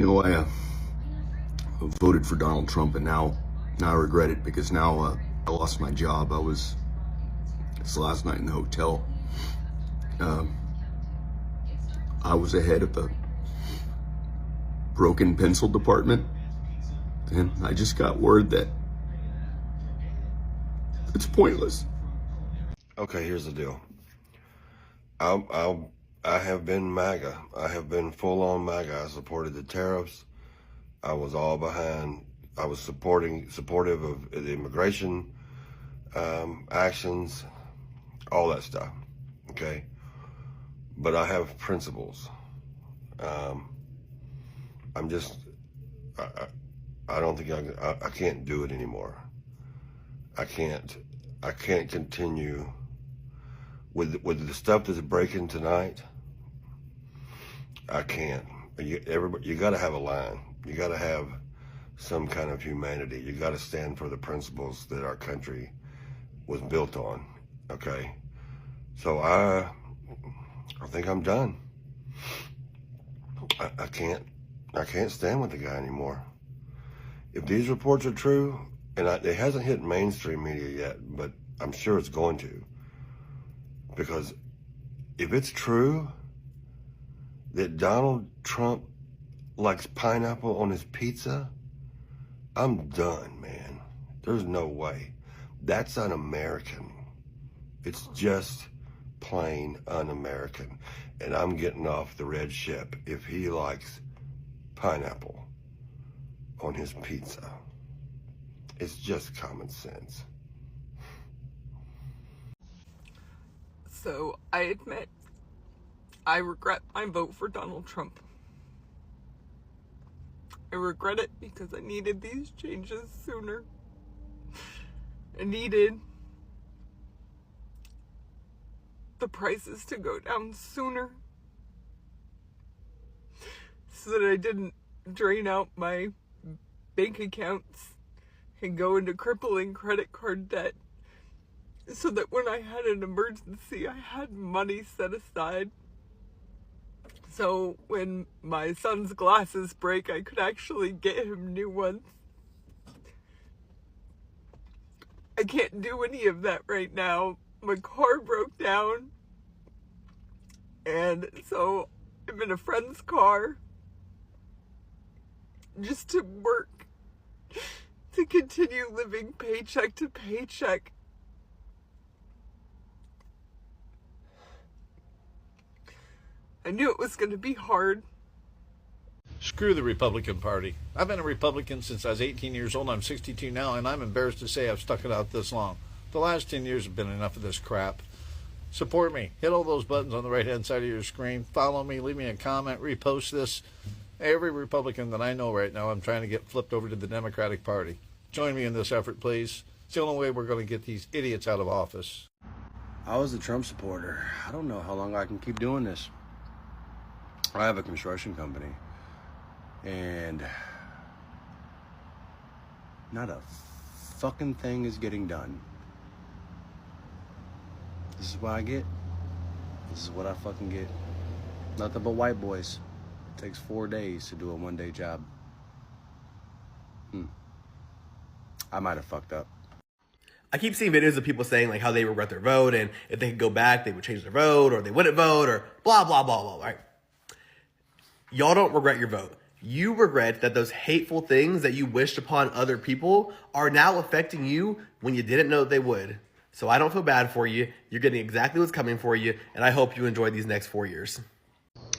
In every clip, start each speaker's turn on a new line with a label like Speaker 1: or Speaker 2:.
Speaker 1: I voted for Donald Trump, and now I regret it, because now I lost my job. It's last night in the hotel. I was ahead of the broken pencil department, and I just got word that it's pointless.
Speaker 2: Okay, here's the deal. I have been MAGA. I have been full-on MAGA. I supported the tariffs. I was all behind. I was supportive of the immigration actions, all that stuff. Okay, but I have principles. I'm just. I don't think I can't do it anymore. I can't continue with the stuff that's breaking tonight. I can't. You got to have a line. You got to have some kind of humanity. You got to stand for the principles that our country was built on. Okay, so I think I'm done. I can't stand with the guy anymore. If these reports are true, and it hasn't hit mainstream media yet, but I'm sure it's going to, because if it's true that Donald Trump likes pineapple on his pizza, I'm done, man. There's no way. That's un-American. It's just plain un-American. And I'm getting off the red ship if he likes pineapple on his pizza. It's just common sense.
Speaker 3: So I admit, I regret my vote for Donald Trump. I regret it because I needed these changes sooner. I needed the prices to go down sooner, so that I didn't drain out my bank accounts and go into crippling credit card debt, so that when I had an emergency, I had money set aside. So when my son's glasses break, I could actually get him new ones. I can't do any of that right now. My car broke down, and so I'm in a friend's car just to work, to continue living paycheck to paycheck. I knew it was going to be hard.
Speaker 4: Screw the Republican Party. I've been a Republican since I was 18 years old. I'm 62 now, and I'm embarrassed to say I've stuck it out this long. The last 10 years have been enough of this crap. Support me. Hit all those buttons on the right-hand side of your screen. Follow me. Leave me a comment. Repost this. Every Republican that I know right now, I'm trying to get flipped over to the Democratic Party. Join me in this effort, please. It's the only way we're going to get these idiots out of office.
Speaker 5: I was a Trump supporter. I don't know how long I can keep doing this. I have a construction company, and not a fucking thing is getting done. This is what I get. This is what I fucking get. Nothing but white boys. It takes 4 days to do a one-day job. I might have fucked up.
Speaker 6: I keep seeing videos of people saying like how they regret their vote, and if they could go back, they would change their vote, or they wouldn't vote, or blah, blah, blah, blah, right? Y'all don't regret your vote. You regret that those hateful things that you wished upon other people are now affecting you when you didn't know that they would. So I don't feel bad for you. You're getting exactly what's coming for you, and I hope you enjoy these next 4 years.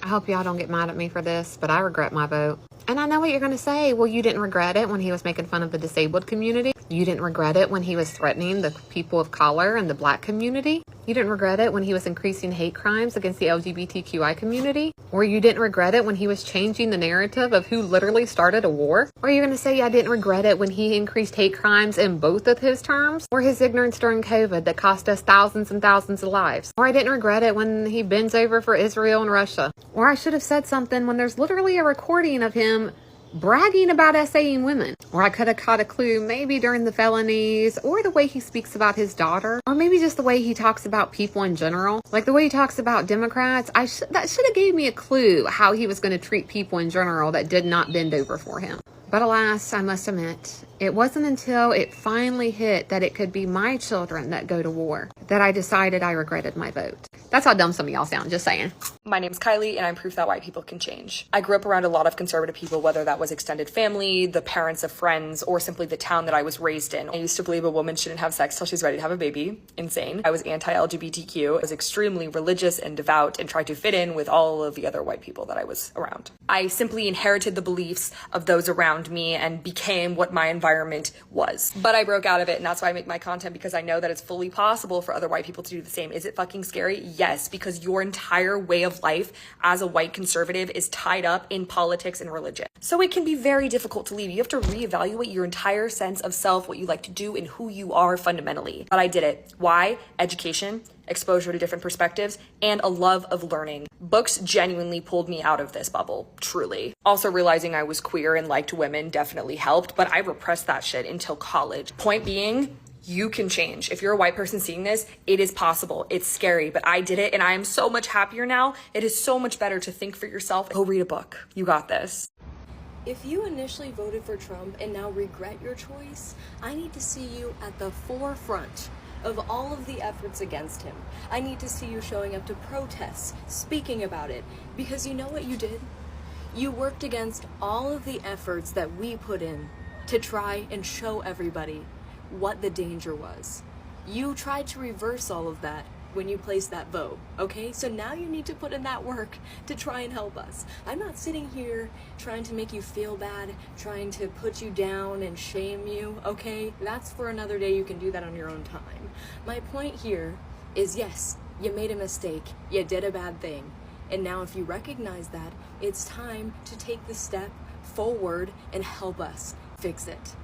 Speaker 7: I hope y'all don't get mad at me for this, but I regret my vote. And I know what you're going to say. Well, you didn't regret it when he was making fun of the disabled community. You didn't regret it when he was threatening the people of color and the black community. You didn't regret it when he was increasing hate crimes against the LGBTQI community. Or you didn't regret it when he was changing the narrative of who literally started a war. Or you're going to say I didn't regret it when he increased hate crimes in both of his terms. Or his ignorance during COVID that cost us thousands and thousands of lives. Or I didn't regret it when he bends over for Israel and Russia. Or I should have said something when there's literally a recording of him bragging about essaying women. Or I could have caught a clue maybe during the felonies, or the way he speaks about his daughter, or maybe just the way he talks about people in general. Like the way he talks about Democrats, that should have gave me a clue how he was going to treat people in general that did not bend over for him. But alas, I must admit, it wasn't until it finally hit that it could be my children that go to war that I decided I regretted my vote. That's how dumb some of y'all sound, just saying.
Speaker 8: My name's Kylie, and I'm proof that white people can change. I grew up around a lot of conservative people, whether that was extended family, the parents of friends, or simply the town that I was raised in. I used to believe a woman shouldn't have sex till she's ready to have a baby. Insane. I was anti-LGBTQ. I was extremely religious and devout and tried to fit in with all of the other white people that I was around. I simply inherited the beliefs of those around me and became what my environment was. But I broke out of it, and that's why I make my content, because I know that it's fully possible for other white people to do the same. Is it fucking scary? Yes, because your entire way of life as a white conservative is tied up in politics and religion. So it can be very difficult to leave. You have to reevaluate your entire sense of self, what you like to do, and who you are fundamentally. But I did it. Why? Education, exposure to different perspectives, and a love of learning. Books genuinely pulled me out of this bubble, truly. Also realizing I was queer and liked women definitely helped, but I repressed that shit until college. Point being, you can change. If you're a white person seeing this, it is possible. It's scary, but I did it, and I am so much happier now. It is so much better to think for yourself. Go read a book. You got this.
Speaker 9: If you initially voted for Trump and now regret your choice, I need to see you at the forefront of all of the efforts against him. I need to see you showing up to protests, speaking about it, because you know what you did? You worked against all of the efforts that we put in to try and show everybody what the danger was. You tried to reverse all of that when you placed that vote, okay? So now you need to put in that work to try and help us. I'm not sitting here trying to make you feel bad, trying to put you down and shame you, okay? That's for another day. You can do that on your own time. My point here is, yes, you made a mistake. You did a bad thing. And now if you recognize that, it's time to take the step forward and help us fix it.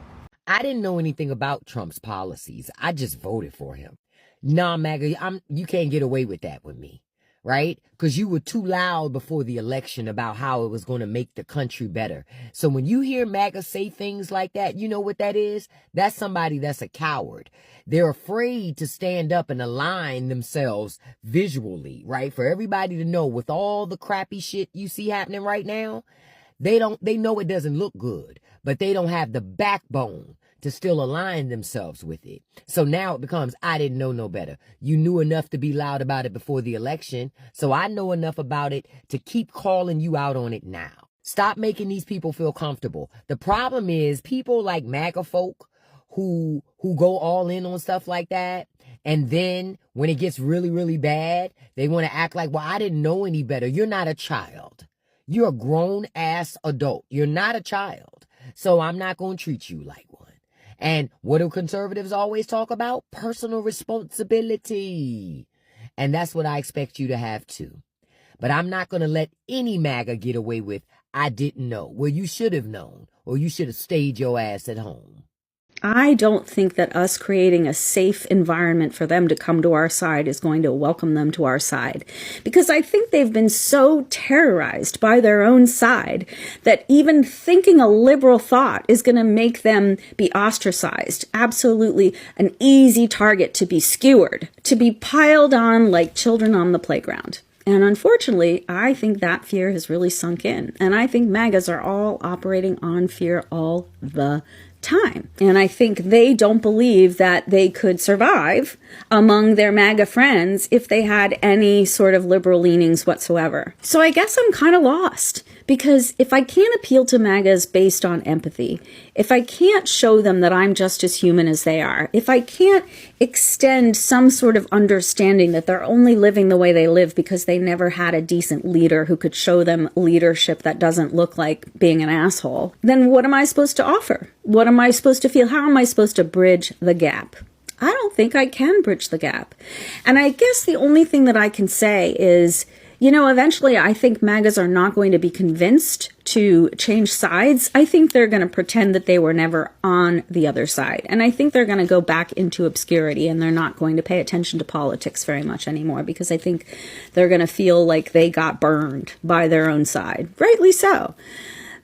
Speaker 10: I didn't know anything about Trump's policies. I just voted for him. Nah, MAGA, you can't get away with that with me, right? Because you were too loud before the election about how it was going to make the country better. So when you hear MAGA say things like that, you know what that is? That's somebody that's a coward. They're afraid to stand up and align themselves visually, right? For everybody to know, with all the crappy shit you see happening right now, they know it doesn't look good, but they don't have the backbone to still align themselves with it. So now it becomes, I didn't know no better. You knew enough to be loud about it before the election, so I know enough about it to keep calling you out on it now. Stop making these people feel comfortable. The problem is people like MAGA folk who go all in on stuff like that, and then when it gets really, really bad, they want to act like, well, I didn't know any better. You're not a child. You're a grown-ass adult. You're not a child. So I'm not going to treat you like one. And what do conservatives always talk about? Personal responsibility. And that's what I expect you to have too. But I'm not going to let any MAGA get away with, I didn't know. Well, you should have known, or you should have stayed your ass at home.
Speaker 11: I don't think that us creating a safe environment for them to come to our side is going to welcome them to our side. Because I think they've been so terrorized by their own side that even thinking a liberal thought is going to make them be ostracized. Absolutely an easy target to be skewered, to be piled on like children on the playground. And unfortunately, I think that fear has really sunk in. And I think MAGAs are all operating on fear all the time. And I think they don't believe that they could survive among their MAGA friends if they had any sort of liberal leanings whatsoever. So I guess I'm kind of lost, because if I can't appeal to MAGAs based on empathy, if I can't show them that I'm just as human as they are, if I can't extend some sort of understanding that they're only living the way they live because they never had a decent leader who could show them leadership that doesn't look like being an asshole, then what am I supposed to offer? What am I supposed to feel? How am I supposed to bridge the gap? I don't think I can bridge the gap. And I guess the only thing that I can say is, eventually I think MAGAs are not going to be convinced to change sides. I think they're going to pretend that they were never on the other side. And I think they're going to go back into obscurity, and they're not going to pay attention to politics very much anymore, because I think they're going to feel like they got burned by their own side. Rightly so.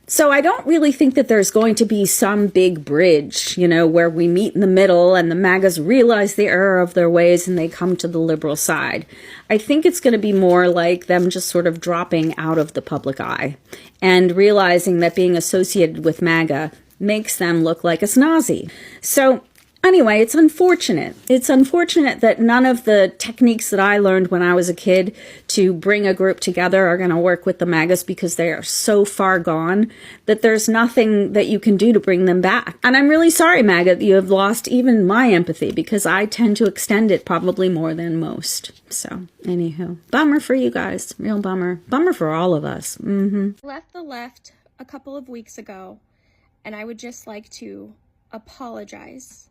Speaker 11: So I don't really think that there's going to be some big bridge, where we meet in the middle and the MAGAs realize the error of their ways and they come to the liberal side. I think it's going to be more like them just sort of dropping out of the public eye and realizing that being associated with MAGA makes them look like a snazzy. So anyway, it's unfortunate. It's unfortunate that none of the techniques that I learned when I was a kid to bring a group together are going to work with the MAGAs, because they are so far gone that there's nothing that you can do to bring them back. And I'm really sorry, MAGA, that you have lost even my empathy, because I tend to extend it probably more than most. So, anywho, bummer for you guys. Real bummer. Bummer for all of us.
Speaker 12: Left the left a couple of weeks ago, and I would just like to apologize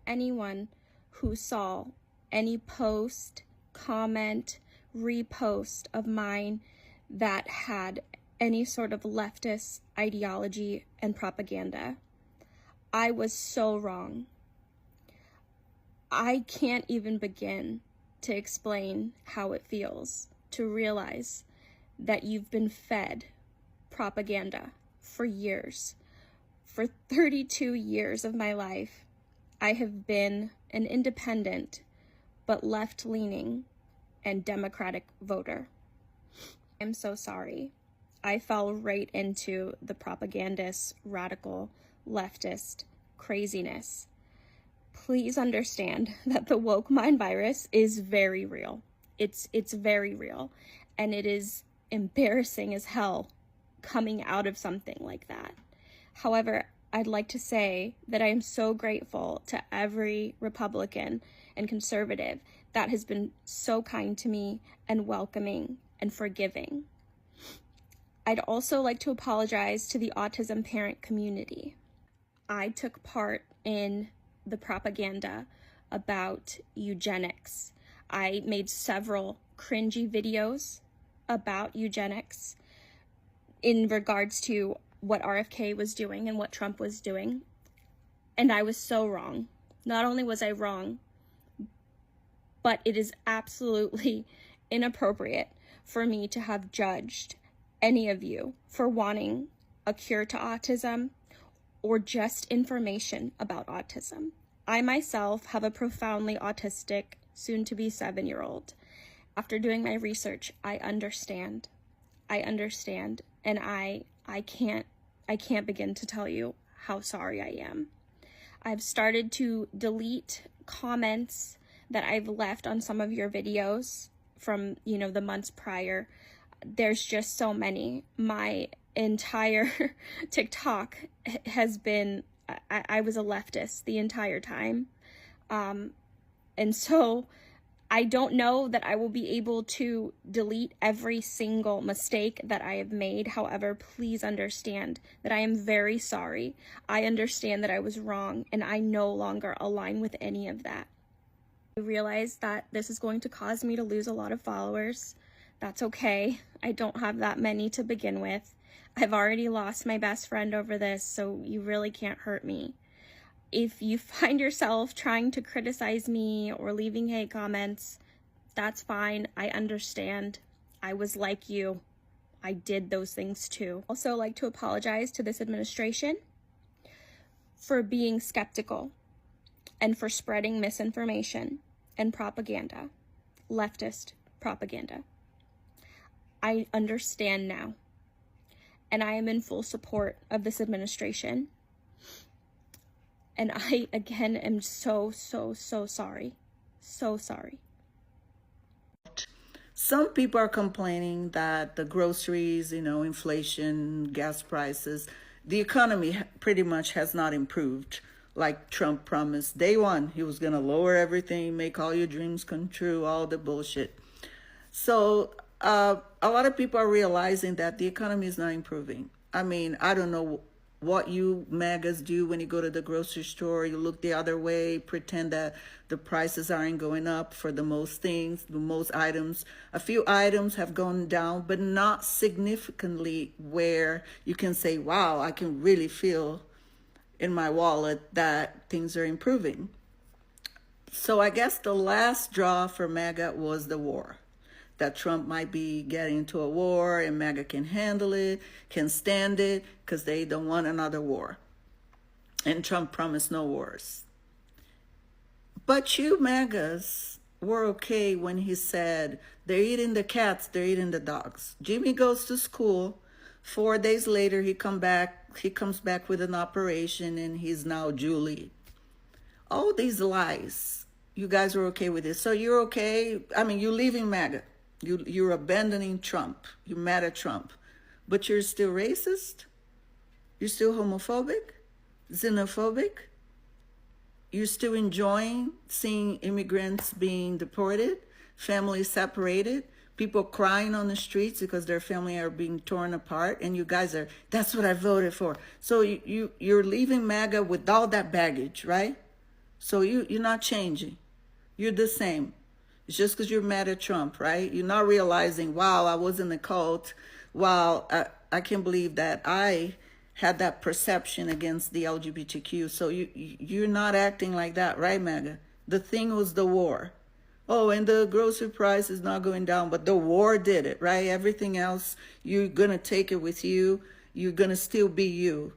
Speaker 12: anyone who saw any post, comment, repost of mine that had any sort of leftist ideology and propaganda. I was so wrong. I can't even begin to explain how it feels to realize that you've been fed propaganda for years. For 32 years of my life, I have been an independent but left-leaning and Democratic voter. I'm so sorry. I fell right into the propagandist, radical, leftist craziness. Please understand that the woke mind virus is very real. It's very real, and it is embarrassing as hell coming out of something like that. However, I'd like to say that I am so grateful to every Republican and conservative that has been so kind to me and welcoming and forgiving. I'd also like to apologize to the autism parent community. I took part in the propaganda about eugenics. I made several cringy videos about eugenics in regards to what RFK was doing and what Trump was doing. And I was so wrong. Not only was I wrong, but it is absolutely inappropriate for me to have judged any of you for wanting a cure to autism or just information about autism. I myself have a profoundly autistic, soon-to-be 7-year-old. After doing my research, I understand, and I can't begin to tell you how sorry I am. I've started to delete comments that I've left on some of your videos from, the months prior. There's just so many. My entire TikTok has been, I was a leftist the entire time. And so I don't know that I will be able to delete every single mistake that I have made. However, please understand that I am very sorry. I understand that I was wrong, and I no longer align with any of that. I realize that this is going to cause me to lose a lot of followers. That's okay. I don't have that many to begin with. I've already lost my best friend over this, so you really can't hurt me. If you find yourself trying to criticize me or leaving hate comments, that's fine. I understand. I was like you. I did those things too. Also like to apologize to this administration for being skeptical and for spreading misinformation and propaganda, leftist propaganda. I understand now, and I am in full support of this administration. And I, again, am so sorry. So sorry.
Speaker 13: Some people are complaining that the groceries, inflation, gas prices, the economy pretty much has not improved like Trump promised. Day one, he was going to lower everything, make all your dreams come true, all the bullshit. So a lot of people are realizing that the economy is not improving. I mean, I don't know what you MAGAs do when you go to the grocery store. You look the other way, pretend that the prices aren't going up for the most things, the most items. A few items have gone down, but not significantly where you can say, wow, I can really feel in my wallet that things are improving. So I guess the last straw for MAGA was the war. that Trump might be getting into a war and MAGA can handle it, can stand it, because they don't want another war. And Trump promised no wars. But you MAGAs were okay when he said, they're eating the cats, they're eating the dogs. Jimmy goes to school. 4 days later, he comes back with an operation, and he's now Julie. All these lies, you guys are okay with it. So you're okay. I mean, you're leaving MAGA. You're abandoning Trump. You're mad at Trump. But you're still racist? You're still homophobic? Xenophobic? You're still enjoying seeing immigrants being deported, families separated, people crying on the streets because their family are being torn apart, and you guys are, that's what I voted for. So you're leaving MAGA with all that baggage, right? So you're not changing. You're the same. It's just because you're mad at Trump, right? You're not realizing, wow, I was in the cult. Wow, I can't believe that I had that perception against the LGBTQ. So you're not acting like that, right, MAGA? The thing was the war. Oh, and the grocery price is not going down, but the war did it, right? Everything else, you're going to take it with you. You're going to still be you.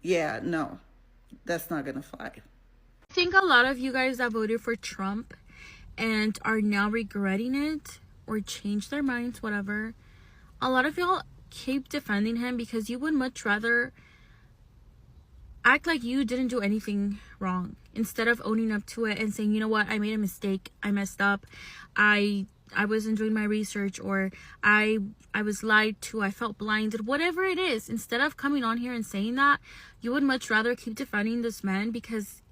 Speaker 13: Yeah, no, that's not going to fly.
Speaker 14: I think a lot of you guys that voted for Trump and are now regretting it or changed their minds, whatever, a lot of y'all keep defending him because you would much rather act like you didn't do anything wrong instead of owning up to it and saying, you know what, I made a mistake, I messed up, I wasn't doing my research, or I was lied to, I felt blinded, whatever it is. Instead of coming on here and saying that, you would much rather keep defending this man because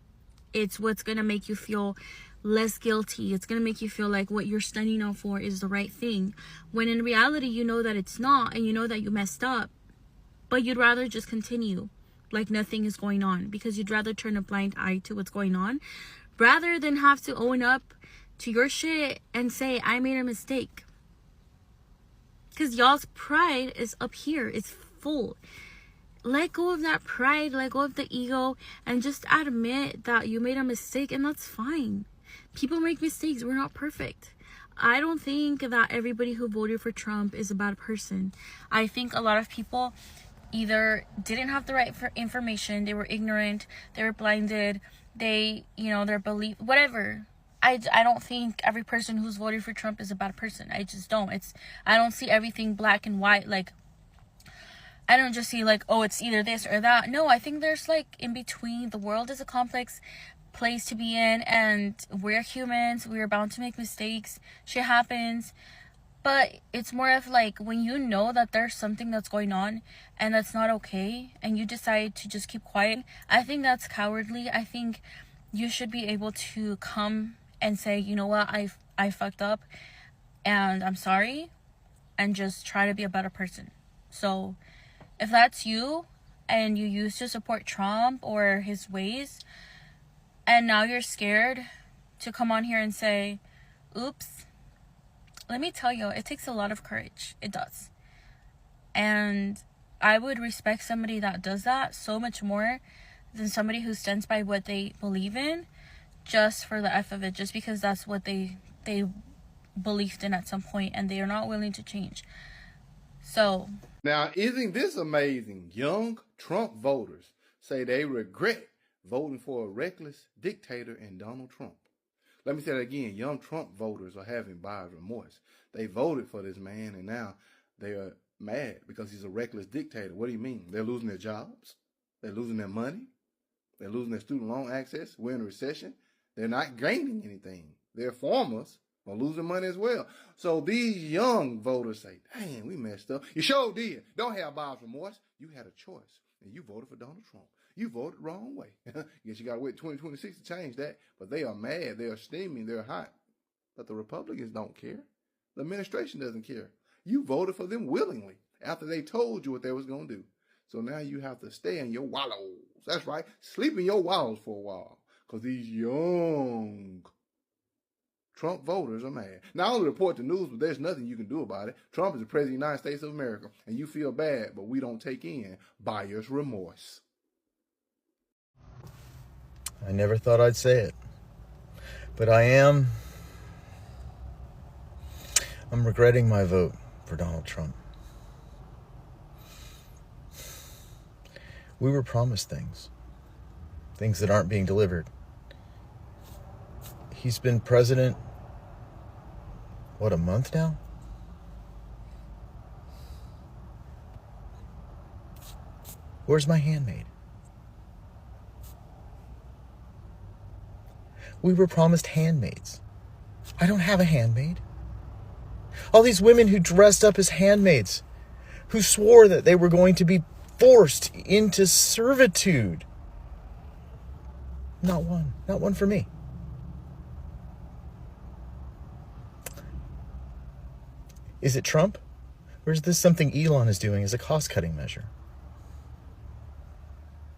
Speaker 14: it's what's gonna make you feel less guilty. It's gonna make you feel like what you're standing up for is the right thing, when in reality you know that it's not, and you know that you messed up, but you'd rather just continue like nothing is going on because you'd rather turn a blind eye to what's going on rather than have to own up to your shit and say, I made a mistake. Because y'all's pride is up here, it's full. Let go of that pride, let go of the ego, and just admit that you made a mistake, and that's fine. People make mistakes, we're not perfect. I don't think that everybody who voted for Trump is a bad person. I think a lot of people either didn't have the right information, they were ignorant, they were blinded, their belief, whatever. I don't think every person who's voted for Trump is a bad person. I just don't. I don't see everything black and white. Like, I don't just see like, oh, it's either this or that. No, I think there's like in between. The world is a complex place to be in, and we're humans. We're bound to make mistakes. Shit happens. But it's more of like when you know that there's something that's going on and that's not okay, and you decide to just keep quiet, I think that's cowardly. I think you should be able to come and say, you know what, I fucked up and I'm sorry, and just try to be a better person. So if that's you and you used to support Trump or his ways, and now you're scared to come on here and say, oops, let me tell you, it takes a lot of courage. It does. And I would respect somebody that does that so much more than somebody who stands by what they believe in just for the F of it, just because that's what they believed in at some point and they are not willing to change. So
Speaker 15: now, isn't this amazing? Young Trump voters say they regret voting for a reckless dictator in Donald Trump. Let me say that again. Young Trump voters are having buyer's remorse. They voted for this man, and now they are mad because he's a reckless dictator. What do you mean? They're losing their jobs. They're losing their money. They're losing their student loan access. We're in a recession. They're not gaining anything. Their farmers are losing money as well. So these young voters say, dang, we messed up. You sure did. Don't have buyer's remorse. You had a choice, and you voted for Donald Trump. You voted the wrong way. Guess you got to wait 2026 to change that. But they are mad. They are steaming. They're hot. But the Republicans don't care. The administration doesn't care. You voted for them willingly after they told you what they was going to do. So now you have to stay in your wallows. That's right. Sleep in your wallows for a while. Because these young Trump voters are mad. Not only report the news, but there's nothing you can do about it. Trump is the president of the United States of America. And you feel bad, but we don't take in buyer's remorse.
Speaker 16: I never thought I'd say it, but I am I'm regretting my vote for Donald Trump. We were promised things that aren't being delivered. He's been president, what, a month now? Where's my handmaid? We were promised handmaids. I don't have a handmaid. All these women who dressed up as handmaids, who swore that they were going to be forced into servitude. Not one for me. Is it Trump? Or is this something Elon is doing as a cost-cutting measure?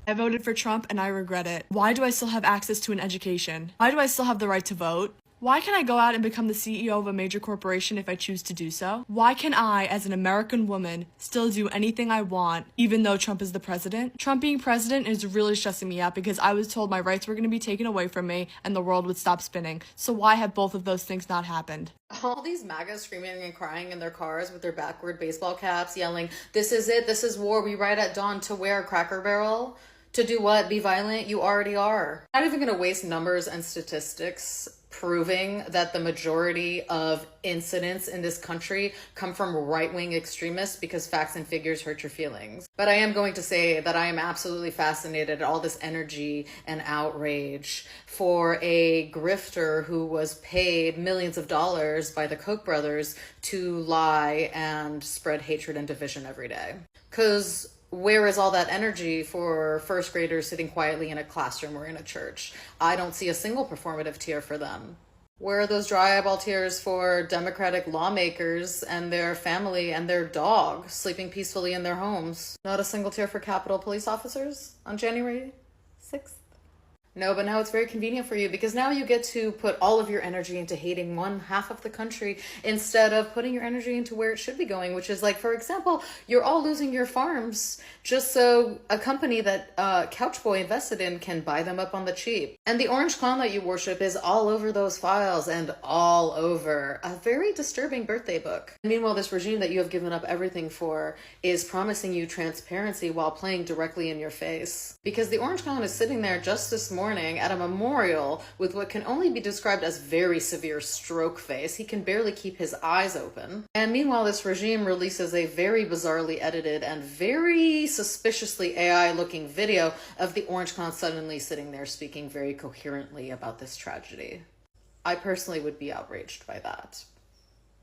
Speaker 17: I voted for Trump and I regret it. Why do I still have access to an education? Why do I still have the right to vote? Why can I go out and become the CEO of a major corporation if I choose to do so? Why can I, as an American woman, still do anything I want, even though Trump is the president? Trump being president is really stressing me out because I was told my rights were going to be taken away from me and the world would stop spinning. So why have both of those things not happened?
Speaker 18: All these MAGAs screaming and crying in their cars with their backward baseball caps, yelling, "This is it, this is war, we ride at dawn," to wear a Cracker Barrel. To do what? Be violent? You already are. I'm not even going to waste numbers and statistics proving that the majority of incidents in this country come from right-wing extremists because facts and figures hurt your feelings. But I am going to say that I am absolutely fascinated at all this energy and outrage for a grifter who was paid millions of dollars by the Koch brothers to lie and spread hatred and division every day. Because where is all that energy for first graders sitting quietly in a classroom or in a church? I don't see a single performative tear for them. Where are those dry eyeball tears for Democratic lawmakers and their family and their dog sleeping peacefully in their homes? Not a single tear for Capitol Police officers on January 6th? No, but now it's very convenient for you because now you get to put all of your energy into hating one half of the country instead of putting your energy into where it should be going, which is like, for example, you're all losing your farms just so a company that Couchboy invested in can buy them up on the cheap. And the orange clown that you worship is all over those files and all over a very disturbing birthday book. Meanwhile, this regime that you have given up everything for is promising you transparency while playing directly in your face. Because the orange clown is sitting there just this morning at a memorial with what can only be described as very severe stroke face. He can barely keep his eyes open. And meanwhile, this regime releases a very bizarrely edited and very suspiciously AI-looking video of the orange clown suddenly sitting there speaking very coherently about this tragedy. I personally would be outraged by that.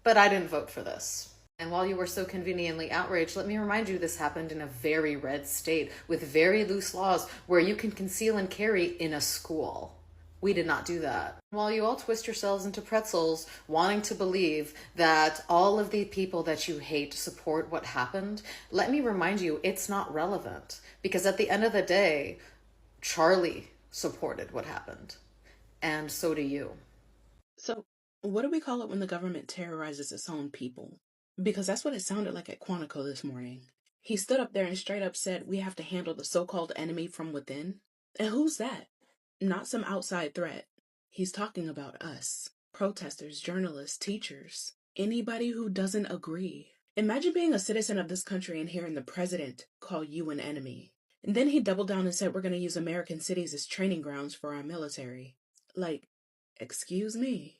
Speaker 18: But I didn't vote for this. And while you were so conveniently outraged, let me remind you this happened in a very red state with very loose laws where you can conceal and carry in a school. We did not do that. While you all twist yourselves into pretzels, wanting to believe that all of the people that you hate support what happened, let me remind you, it's not relevant. Because at the end of the day, Charlie supported what happened. And so do you.
Speaker 19: So, what do we call it when the government terrorizes its own people? Because that's what it sounded like at Quantico this morning. He stood up there and straight up said, we have to handle the so-called enemy from within. And who's that? Not some outside threat. He's talking about us. Protesters, journalists, teachers. Anybody who doesn't agree. Imagine being a citizen of this country and hearing the president call you an enemy. And then he doubled down and said we're going to use American cities as training grounds for our military. Like, excuse me?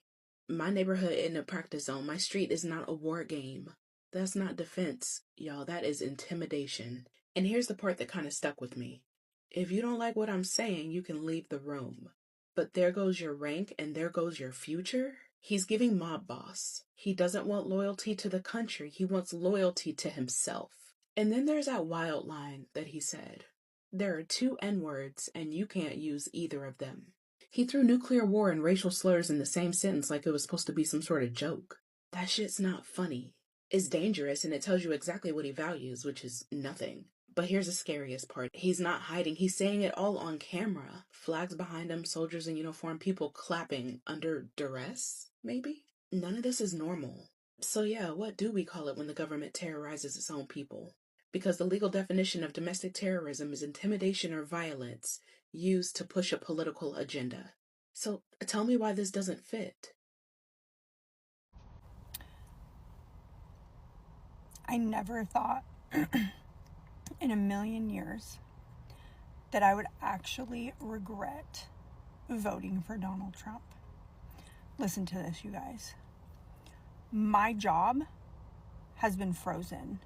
Speaker 19: My neighborhood isn't a practice zone. My street is not a war game. That's not defense, y'all. That is intimidation. And here's the part that kind of stuck with me. If you don't like what I'm saying, you can leave the room. But there goes your rank and there goes your future. He's giving mob boss. He doesn't want loyalty to the country. He wants loyalty to himself. And then there's that wild line that he said. There are 2 N-words and you can't use either of them. He threw nuclear war and racial slurs in the same sentence like it was supposed to be some sort of joke. That shit's not funny. It's dangerous and it tells you exactly what he values, which is nothing. But here's the scariest part. He's not hiding. He's saying it all on camera. Flags behind him, soldiers in uniform, people clapping under duress, maybe? None of this is normal. So yeah, what do we call it when the government terrorizes its own people? Because the legal definition of domestic terrorism is intimidation or violence used to push a political agenda. So tell me why this doesn't fit.
Speaker 20: I never thought in a million years that I would actually regret voting for Donald Trump. Listen to this, you guys. My job has been frozen.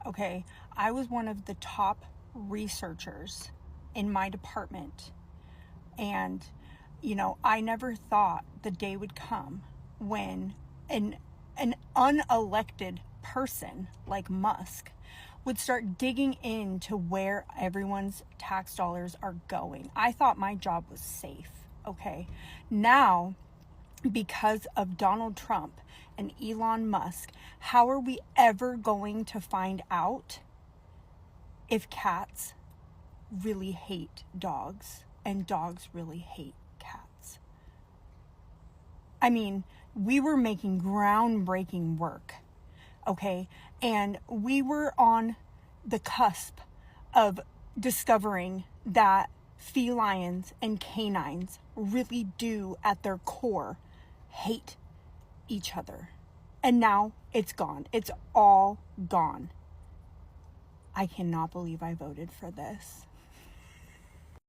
Speaker 20: Okay, I was one of the top researchers in my department. And, you know, I never thought the day would come when an unelected person like Musk would start digging into where everyone's tax dollars are going. I thought my job was safe, okay? Now, because of Donald Trump and Elon Musk, how are we ever going to find out if cats really hate dogs and dogs really hate cats? I mean, we were making groundbreaking work, okay? And we were on the cusp of discovering that felines and canines really do, at their core, hate each other. And now it's gone. It's all gone. I cannot believe I voted for this.